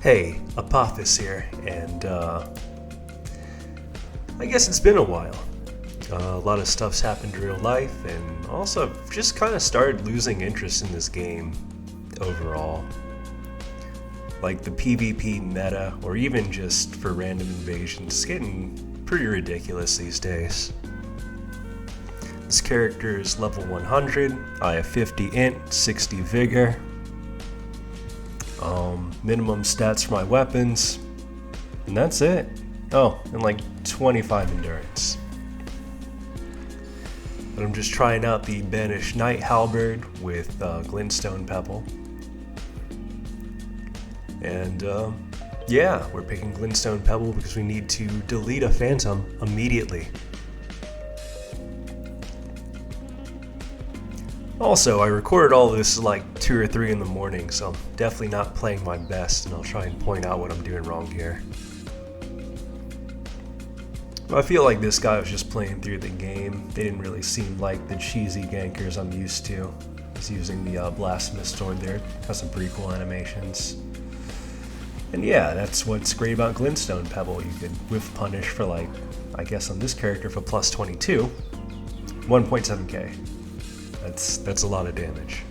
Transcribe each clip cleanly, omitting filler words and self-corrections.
Hey, Apophis here, and I guess it's been a while. A lot of stuff's happened in real life, and also I've just kind of started losing interest in this game overall. Like the PvP meta, or even just for random invasions, is getting pretty ridiculous these days. This character is level 100, I have 50 int, 60 vigor. Minimum stats for my weapons, and that's it. Oh, and like 25 endurance. But I'm just trying out the banished knight halberd with glintstone pebble. And yeah, we're picking glintstone pebble because we need to delete a phantom immediately. Also, I recorded all this like 2 or 3 in the morning, so I'm definitely not playing my best, and I'll try and point out what I'm doing wrong here. I feel like this guy was just playing through the game. They didn't really seem like the cheesy gankers I'm used to. He's using the blasphemous sword there. Has some pretty cool animations. And yeah, that's what's great about glintstone pebble. You could whiff punish for like, I guess on this character for plus 22, 1.7k. That's a lot of damage.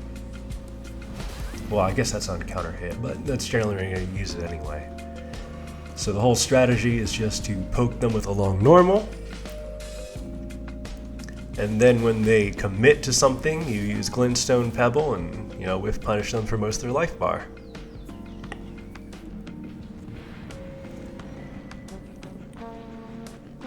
Well, I guess that's on counter hit, but that's generally when you're going to use it anyway. So the whole strategy is just to poke them with a long normal, and then when they commit to something, you use glintstone pebble and, you know, whiff punish them for most of their life bar.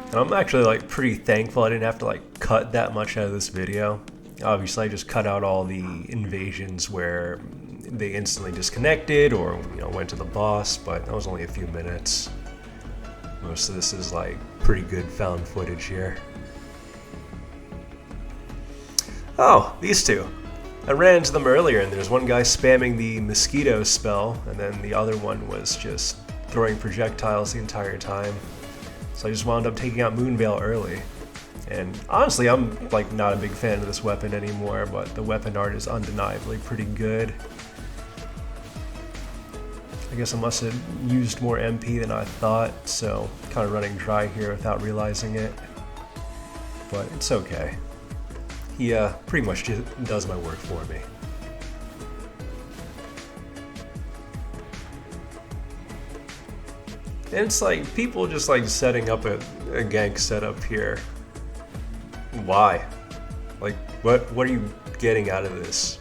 And I'm actually like pretty thankful I didn't have to like cut that much out of this video. Obviously, I just cut out all the invasions where they instantly disconnected or, you know, went to the boss, but that was only a few minutes. Most of this is like pretty good found footage here. Oh, these two. I ran into them earlier, and there's one guy spamming the mosquito spell, and then the other one was just throwing projectiles the entire time. So I just wound up taking out Moonveil early. And honestly, I'm like not a big fan of this weapon anymore, but the weapon art is undeniably pretty good. I guess I must have used more MP than I thought, so kind of running dry here without realizing it. But it's okay. He pretty much just does my work for me. And it's like people just like setting up a gank setup here. Why? Like, what are you getting out of this?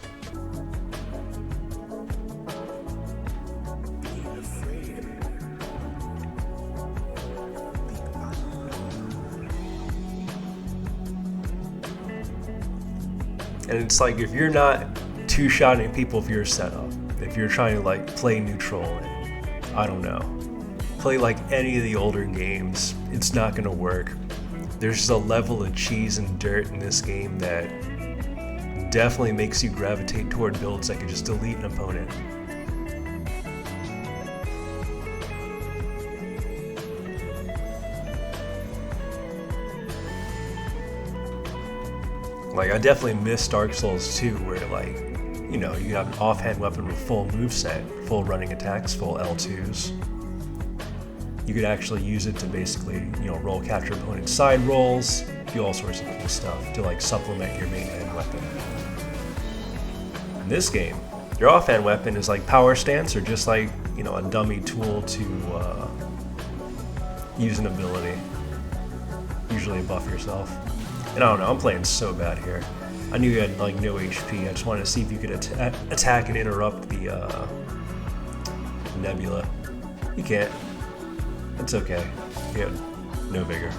And it's like, if you're not two-shotting people for your setup, if you're trying to like play neutral and, I don't know, play like any of the older games, it's not gonna work. There's just a level of cheese and dirt in this game that definitely makes you gravitate toward builds that can just delete an opponent. Like, I definitely miss Dark Souls 2, where like, you know, you have an offhand weapon with full moveset, full running attacks, full L2s. You could actually use it to basically, you know, roll capture opponent's side rolls, do all sorts of cool stuff to like supplement your main hand weapon. In this game, your offhand weapon is like power stance or just like, you know, a dummy tool to use an ability. Usually buff yourself. And I don't know, I'm playing so bad here. I knew you had like no HP. I just wanted to see if you could attack and interrupt the nebula. You can't. It's okay. You have no vigor.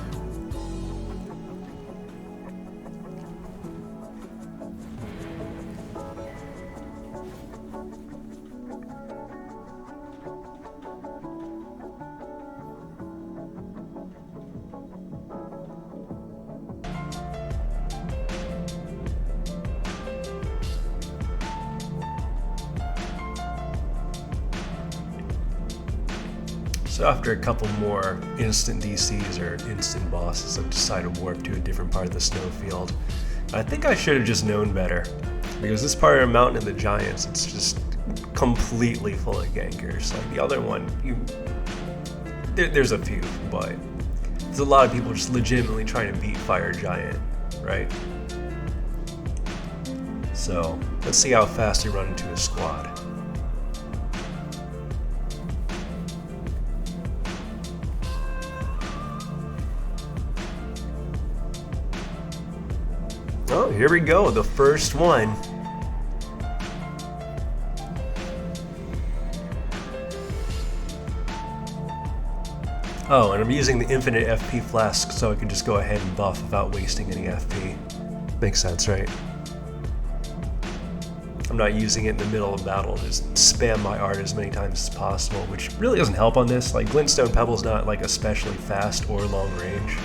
So after a couple more instant DCs or instant bosses, I've decided to warp to a different part of the snowfield. I think I should have just known better, because this part of the mountain of the giants, it's just completely full of gankers. Like the other one, there's a few, but there's a lot of people just legitimately trying to beat Fire Giant, right? So let's see how fast we run into a squad. Oh, here we go, the first one. Oh, and I'm using the infinite FP flask so I can just go ahead and buff without wasting any FP. Makes sense, right? I'm not using it in the middle of battle, just spam my art as many times as possible, which really doesn't help on this. Like, Glintstone Pebble's not like especially fast or long range.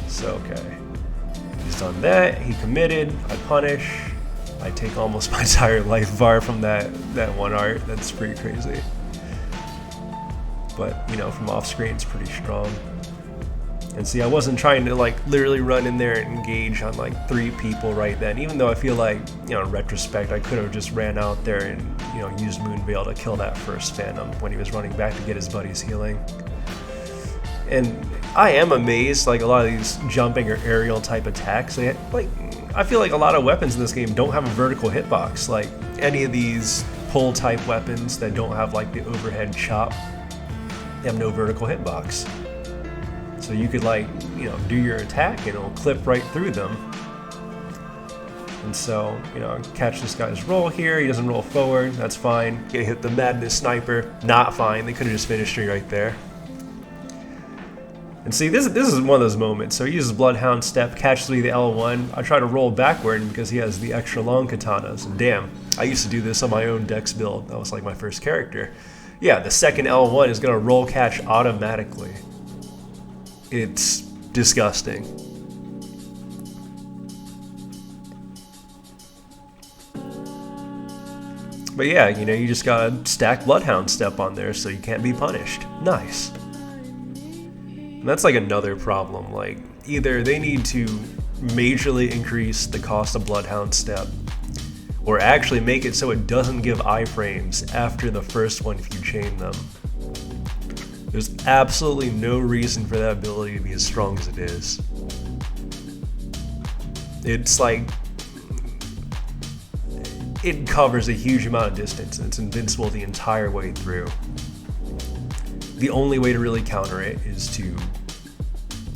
So, okay. He's done that, he committed, I punish. I take almost my entire life bar from that one art. That's pretty crazy. But, you know, from off screen it's pretty strong. And see, I wasn't trying to like literally run in there and engage on like 3 people right then, even though I feel like, you know, in retrospect, I could have just ran out there and, you know, used Moonveil to kill that first Phantom when he was running back to get his buddies healing. And I am amazed, like a lot of these jumping or aerial type attacks, they like, I feel like a lot of weapons in this game don't have a vertical hitbox. Like any of these pull type weapons that don't have like the overhead chop, they have no vertical hitbox. So you could like, you know, do your attack and it'll clip right through them. And so, you know, catch this guy's roll here, he doesn't roll forward, that's fine. Get hit the Madness Sniper, not fine, they could have just finished me right there. And see, this is one of those moments. So he uses Bloodhound Step, catches me the L1. I try to roll backward because he has the extra long katanas. And damn, I used to do this on my own Dex build. That was like my first character. Yeah, the second L1 is gonna roll catch automatically. It's disgusting. But yeah, you know, you just gotta stack Bloodhound Step on there so you can't be punished. Nice. And that's like another problem. Like, either they need to majorly increase the cost of Bloodhound Step, or actually make it so it doesn't give iframes after the first one if you chain them. There's absolutely no reason for that ability to be as strong as it is. It's like, it covers a huge amount of distance and it's invincible the entire way through. The only way to really counter it is to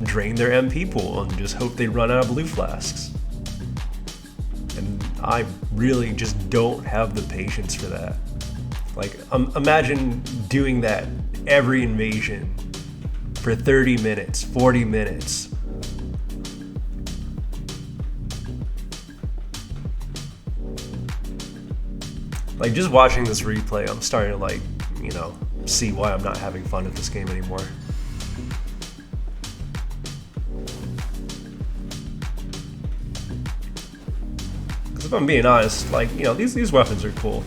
drain their MP pool and just hope they run out of blue flasks. And I really just don't have the patience for that. Like, imagine doing that every invasion for 30 minutes, 40 minutes. Like, just watching this replay, I'm starting to like, you know, see why I'm not having fun with this game anymore. Because if I'm being honest, like, you know, these weapons are cool.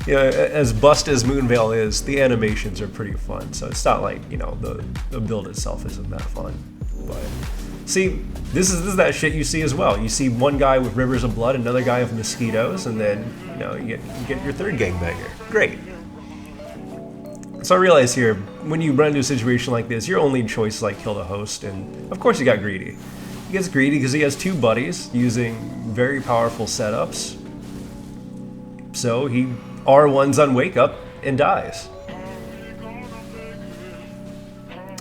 You know, as bust as Moonveil is, the animations are pretty fun. So it's not like, you know, the build itself isn't that fun. But see, this is that shit you see as well. You see one guy with rivers of blood, another guy with mosquitoes, and then, you know, you get your third gangbanger. Great. So I realize here, when you run into a situation like this, your only choice is like kill the host, and of course he got greedy. He gets greedy because he has 2 buddies using very powerful setups. So he R1s on wake up and dies.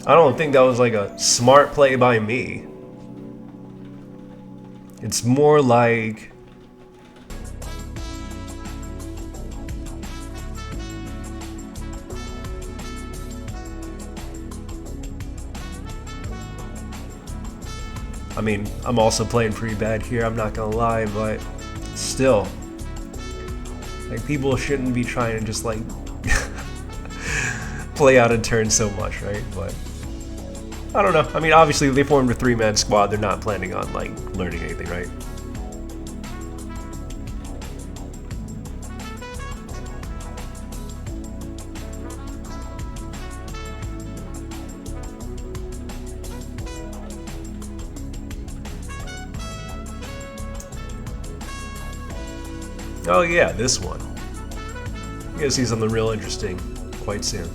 I don't think that was like a smart play by me. It's more like I mean, I'm also playing pretty bad here, I'm not gonna lie, but still. Like, people shouldn't be trying to just like play out a turn so much, right? But I don't know. I mean, obviously they formed a 3-man squad, they're not planning on like learning anything, right? Oh yeah, this one. You're gonna see something real interesting quite soon.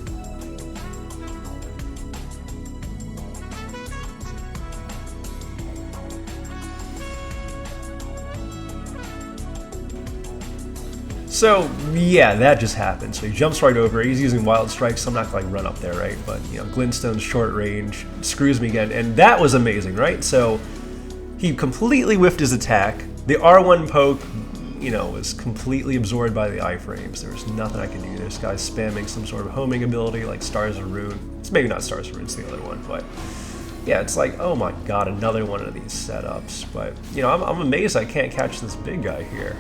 So yeah, that just happened. So he jumps right over. He's using wild strikes, so I'm not gonna like run up there, right? But you know, glintstone's short range screws me again, and that was amazing, right? So he completely whiffed his attack. The R1 poke, you know, was completely absorbed by the iframes. There was nothing I could do. This guy's spamming some sort of homing ability like Stars of Rune. It's maybe not Stars of Rune, it's the other one, but yeah, it's like, oh my god, another one of these setups. But you know, I'm amazed I can't catch this big guy here.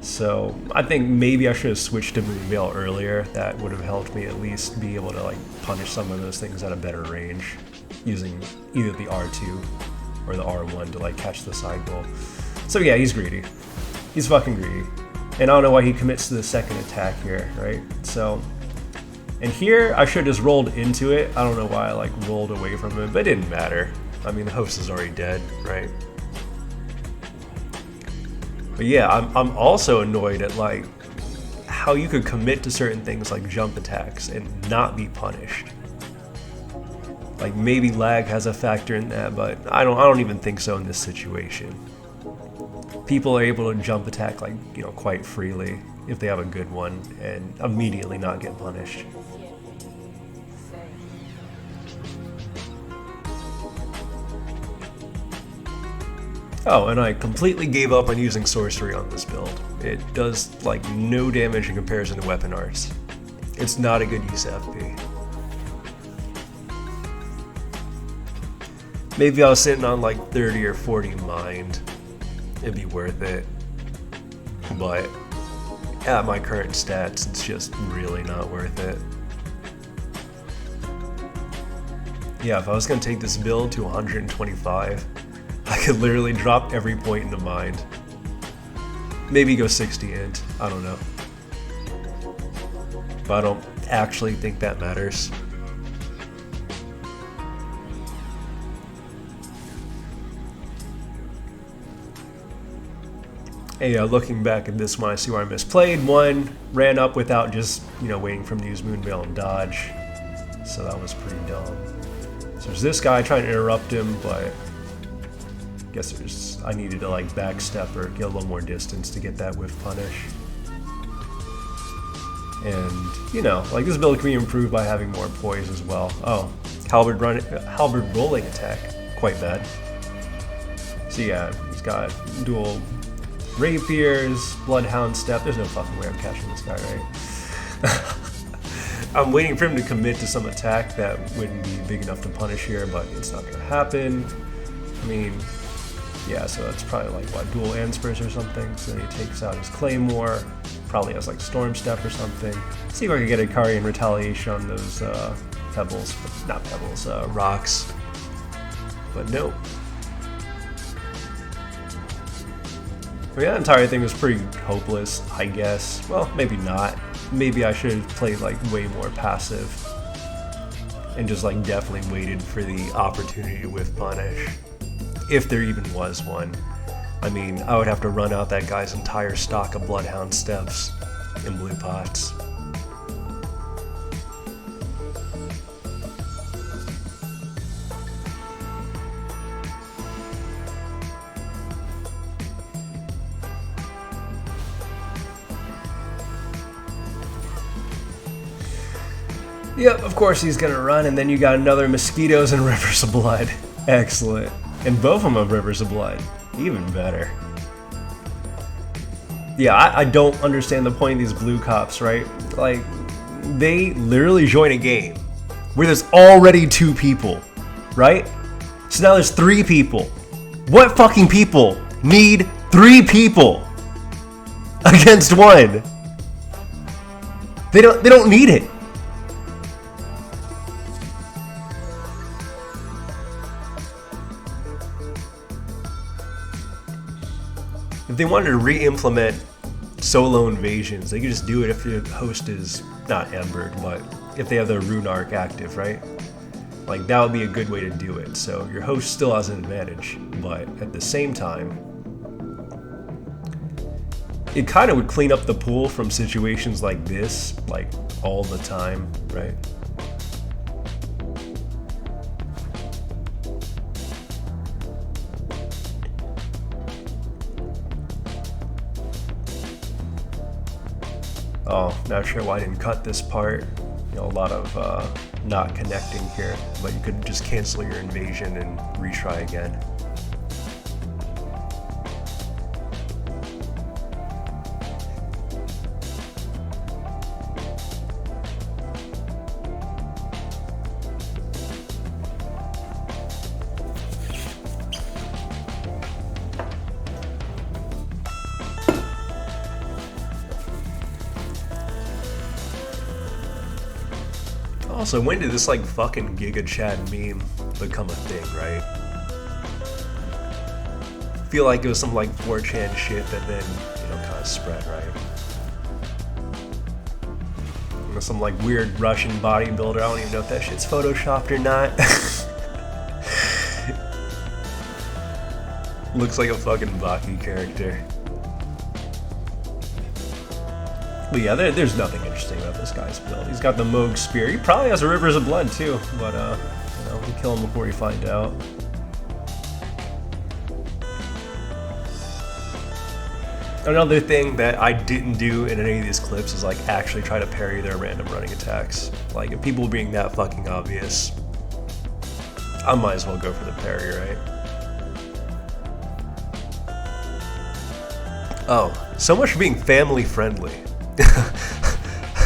So I think maybe I should have switched to Moonveil earlier. That would have helped me at least be able to like punish some of those things at a better range, using either the R2 or the R1 to like catch the side goal. So yeah, he's greedy. He's fucking greedy. And I don't know why he commits to the second attack here, right? So, and here I should have just rolled into it. I don't know why I like rolled away from it, but it didn't matter. I mean, the host is already dead, right? But yeah, I'm also annoyed at like how you could commit to certain things like jump attacks and not be punished. Like maybe lag has a factor in that, but I don't even think so in this situation. People are able to jump attack like, you know, quite freely if they have a good one and immediately not get punished. Oh, and I completely gave up on using sorcery on this build. It does like no damage in comparison to weapon arts. It's not a good use of FP. Maybe I was sitting on like 30 or 40 mind. It'd be worth it. But at my current stats, it's just really not worth it. Yeah, if I was gonna take this build to 125, I could literally drop every point into mind. Maybe go 60 int, I don't know. But I don't actually think that matters. Hey, looking back at this one, I see where I misplayed. One, ran up without just, you know, waiting for him to use Moonveil and dodge. So that was pretty dumb. So there's this guy trying to interrupt him, but I guess I needed to like backstep or get a little more distance to get that whiff punish. And, you know, like this build can be improved by having more poise as well. Oh, halberd rolling attack, quite bad. So yeah, he's got dual rapiers, bloodhound step. There's no fucking way I'm catching this guy, right? I'm waiting for him to commit to some attack that wouldn't be big enough to punish here, but it's not gonna happen. I mean, yeah, so that's probably like what, dual Anspers or something. So then he takes out his claymore, probably has like storm step or something. See if I can get a Ikari in retaliation on those pebbles, not pebbles, rocks. But nope. But yeah, the entire thing was pretty hopeless, I guess. Well, maybe not. Maybe I should have played like way more passive and just like definitely waited for the opportunity to whiff punish, if there even was one. I mean, I would have to run out that guy's entire stock of bloodhound steps in blue pots. Yep, of course he's gonna run, and then you got another mosquitoes and rivers of blood. Excellent. And both of them have rivers of blood. Even better. Yeah, I don't understand the point of these blue cops, right? Like, they literally join a game where there's already 2 people, right? So now there's 3 people. What fucking people need 3 people against 1? They don't need it. If they wanted to re-implement solo invasions, they could just do it if the host is not halberd, but if they have their rune arc active, right? Like, that would be a good way to do it. So your host still has an advantage, but at the same time, it kind of would clean up the pool from situations like this, like all the time, right? Oh, not sure why I didn't cut this part. You know, a lot of not connecting here, but you could just cancel your invasion and retry again. Also, when did this like fucking Giga Chad meme become a thing, right? I feel like it was some like 4chan shit that then, you know, kind of spread, right? You know, some like weird Russian bodybuilder, I don't even know if that shit's photoshopped or not. Looks like a fucking Baki character. But yeah, there's nothing interesting about this guy's build. He's got the Moog Spear. He probably has a Rivers of Blood too, but you know, we kill him before we find out. Another thing that I didn't do in any of these clips is like actually try to parry their random running attacks. Like, if people being that fucking obvious, I might as well go for the parry, right? Oh, so much for being family friendly.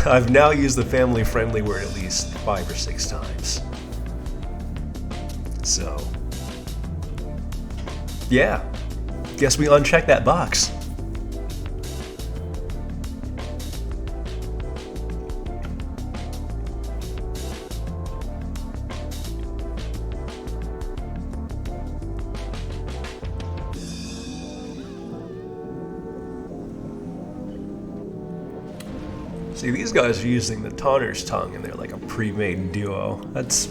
I've now used the family friendly word at least 5 or 6 times. So, yeah, guess we uncheck that box. See, these guys are using the Taunter's Tongue and they're like a pre-made duo. That's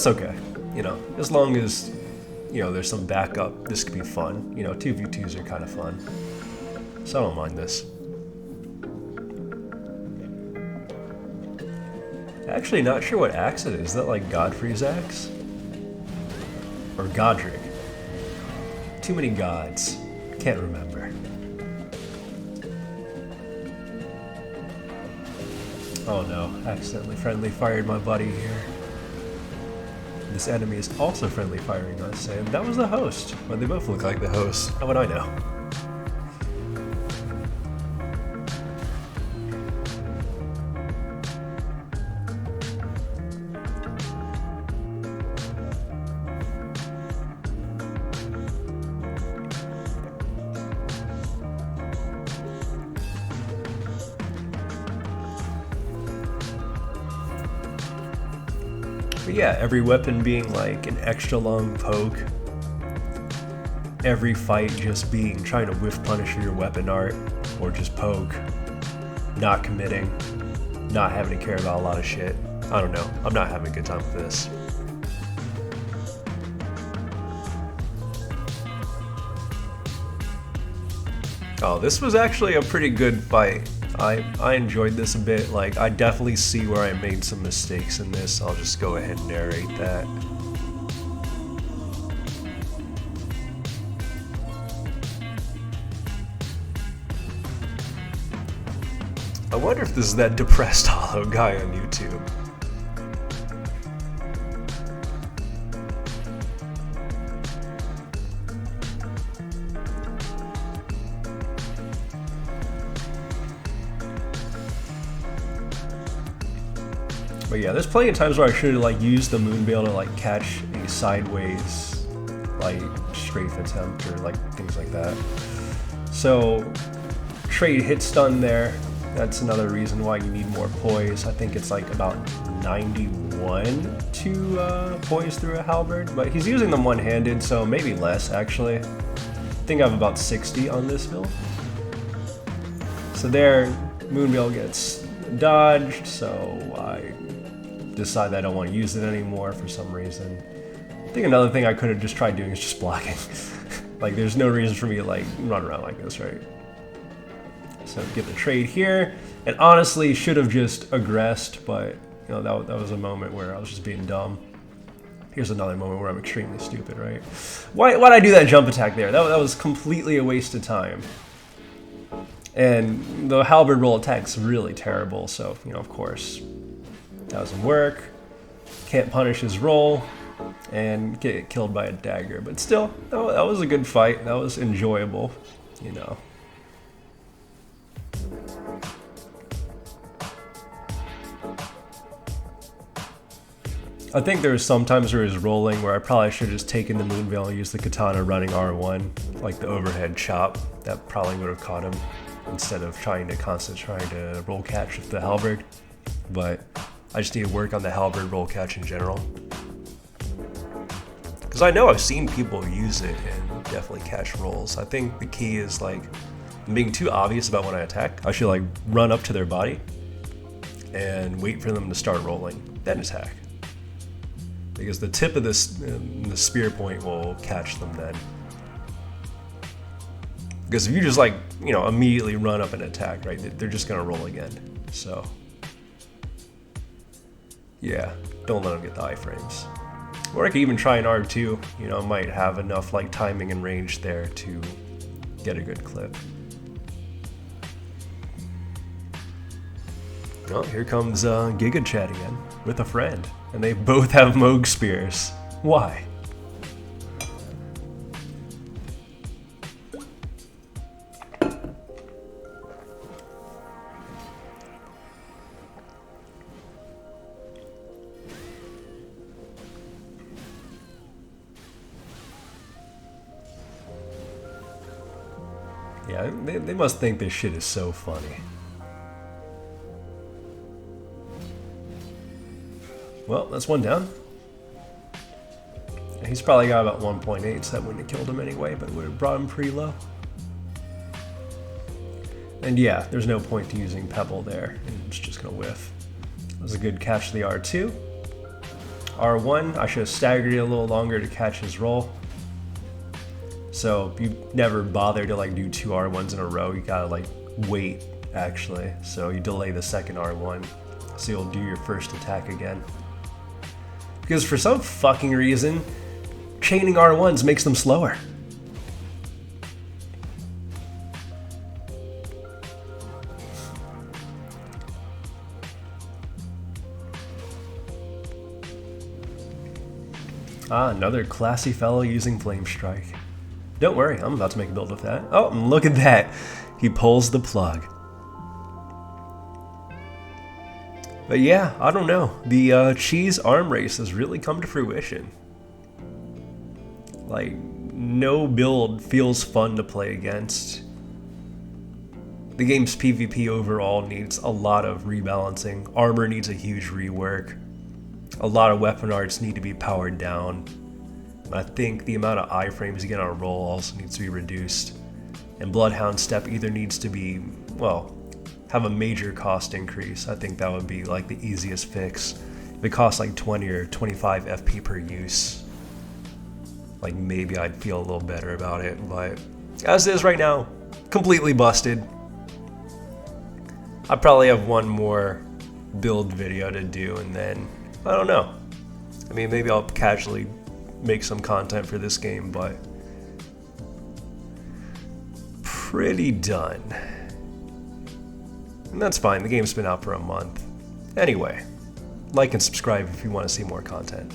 okay, you know, as long as, you know, there's some backup, this could be fun. You know, 2v2s are kind of fun, so I don't mind this. Actually, not sure what axe it is. Is that like Godfrey's axe? Or Godric? Too many gods. Can't remember. Oh no, accidentally friendly fired my buddy here. This enemy is also friendly firing us, and that was the host. But they both look like the host. How would I know? But yeah, every weapon being like an extra long poke. Every fight just being trying to whiff punish your weapon art, or just poke. Not committing. Not having to care about a lot of shit. I don't know. I'm not having a good time with this. Oh, this was actually a pretty good fight. I enjoyed this a bit. Like, I definitely see where I made some mistakes in this. I'll just go ahead and narrate that. I wonder if this is that depressed hollow guy on YouTube. But yeah, there's plenty of times where I should have like used the Moonveil to like catch a sideways like strafe attempt or like things like that. So trade hit stun there. That's another reason why you need more poise. I think it's like about 91 to poise through a halberd, but he's using them one-handed, so maybe less actually. I think I have about 60 on this build. So there, Moonveil gets dodged, so I decide I don't want to use it anymore for some reason. I think another thing I could have just tried doing is just blocking. Like, there's no reason for me to like run around like this, right? So get the trade here, and honestly should have just aggressed, but you know that was a moment where I was just being dumb. Here's another moment where I'm extremely stupid, right? Why'd I do that jump attack there? That was completely a waste of time. And the halberd roll attack's really terrible, so you know, of course, that doesn't work. Can't punish his roll, and get killed by a dagger. But still, that was a good fight. That was enjoyable, you know. I think there was some times where he was rolling where I probably should have just taken the Moonveil and used the katana running R1, like the overhead chop. That probably would have caught him instead of trying to roll catch with the halberd. But I just need to work on the halberd roll catch in general. Because I know I've seen people use it and definitely catch rolls. I think the key is like being too obvious about when I attack. I should like run up to their body and wait for them to start rolling, then attack. Because the tip of this the spear point will catch them then. Because if you just like, you know, immediately run up and attack, right, they're just gonna roll again. So yeah, don't let them get the iframes. Or I could even try an R2, you know, might have enough like timing and range there to get a good clip. Oh, here comes Giga Chat again with a friend, and they both have Moog Spears. Why? Yeah, they must think this shit is so funny. Well, that's one down. He's probably got about 1.8, so that wouldn't have killed him anyway, but it would have brought him pretty low. And yeah, there's no point to using Pebble there. It's just gonna whiff. That was a good catch to the R2. R1, I should have staggered it a little longer to catch his roll. So you never bother to like do 2 R1s in a row. You gotta like wait actually. So you delay the second R1, so you'll do your first attack again. Because for some fucking reason, chaining R1s makes them slower. Ah, another classy fellow using Flame Strike. Don't worry, I'm about to make a build with that. Oh, and look at that. He pulls the plug. But yeah, I don't know. The cheese arm race has really come to fruition. Like, no build feels fun to play against. The game's PvP overall needs a lot of rebalancing. Armor needs a huge rework. A lot of weapon arts need to be powered down. I think the amount of iframes you get on a roll also needs to be reduced. And Bloodhound Step either needs to be, well, have a major cost increase. I think that would be like the easiest fix. If it costs like 20 or 25 FP per use, like maybe I'd feel a little better about it, but as it is right now, completely busted. I probably have one more build video to do, and then, I don't know. I mean, maybe I'll casually make some content for this game, but pretty done. And that's fine, the game's been out for a month. Anyway, like and subscribe if you want to see more content.